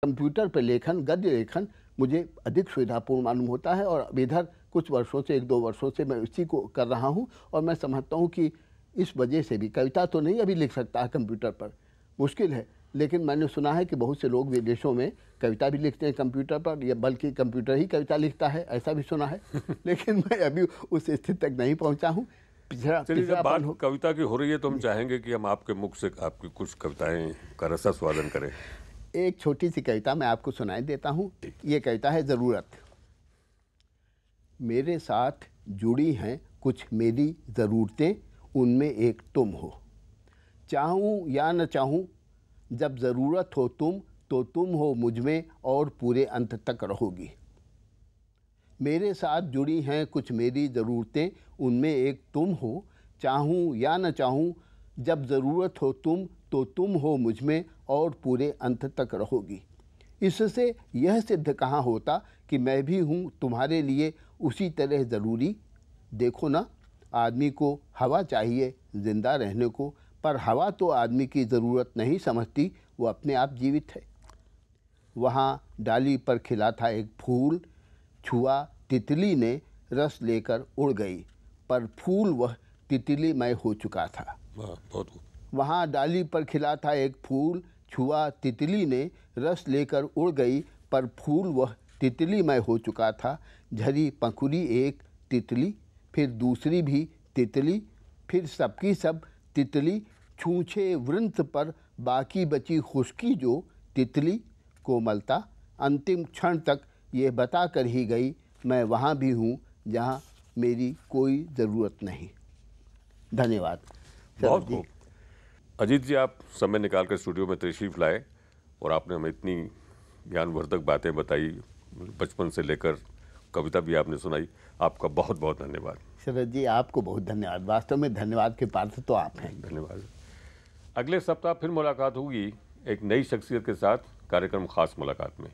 Computer पर लेखन, गद्य लेखन मुझे अधिक सुविधापूर्ण मालूम होता है और इधर कुछ वर्षों से, 1-2 वर्षों से मैं इसी को कर रहा हूँ और मैं समझता हूँ कि इस वजह से भी कविता तो नहीं अभी लिख सकता है कंप्यूटर पर, मुश्किल है, लेकिन मैंने सुना है कि बहुत से लोग विदेशों में कविता भी लिखते हैं कंप्यूटर पर, या बल्कि कंप्यूटर ही कविता लिखता है, ऐसा भी सुना है। लेकिन मैं अभी उस स्थिति तक नहीं पहुँचा हूँ। चलिए, जब बात कविता की हो रही है तो हम चाहेंगे कि हम आपके मुख से आपकी कुछ कविताएं का रसास्वादन करें। एक छोटी सी कविता मैं आपको सुनाई देता हूँ। ये कविता है ज़रूरत। मेरे साथ जुड़ी हैं कुछ मेरी ज़रूरतें, उनमें एक तुम हो। चाहूँ या न चाहूँ, जब ज़रूरत हो तुम, तो तुम हो मुझ में और पूरे अंत तक रहोगी। मेरे साथ जुड़ी हैं कुछ मेरी ज़रूरतें, उनमें एक तुम हो। चाहूँ या न चाहूँ, जब ज़रूरत हो तुम, तो तुम हो मुझ में और पूरे अंत तक रहोगी। इससे यह सिद्ध कहाँ होता कि मैं भी हूँ तुम्हारे लिए उसी तरह ज़रूरी। देखो ना, आदमी को हवा चाहिए ज़िंदा रहने को, पर हवा तो आदमी की ज़रूरत नहीं समझती, वो अपने आप जीवित है। वहाँ डाली पर खिला था एक फूल, छुआ तितली ने, रस लेकर उड़ गई, पर फूल वह तितलीमय हो चुका था। बहुत। वहाँ डाली पर खिला था एक फूल, छुआ तितली ने, रस लेकर उड़ गई, पर फूल वह तितलीमय हो चुका था। झरी पंखुड़ी एक तितली, फिर दूसरी भी तितली, फिर सबकी सब तितली। छूछे वृंत पर बाकी बची खुश्की जो तितली। कोमलता अंतिम क्षण तक ये बता कर ही गई, मैं वहाँ भी हूँ जहाँ मेरी कोई ज़रूरत नहीं। धन्यवाद। बहुत खूब। अजीत जी, आप समय निकाल कर स्टूडियो में तशरीफ़ लाए और आपने हमें इतनी ज्ञानवर्धक बातें बताई, बचपन से लेकर कविता भी आपने सुनाई। आपका बहुत बहुत धन्यवाद। शरद जी, आपको बहुत धन्यवाद। वास्तव में धन्यवाद के पात्र तो आप हैं। धन्यवाद। अगले सप्ताह फिर मुलाकात होगी एक नई शख्सियत के साथ, कार्यक्रम खास मुलाकात में।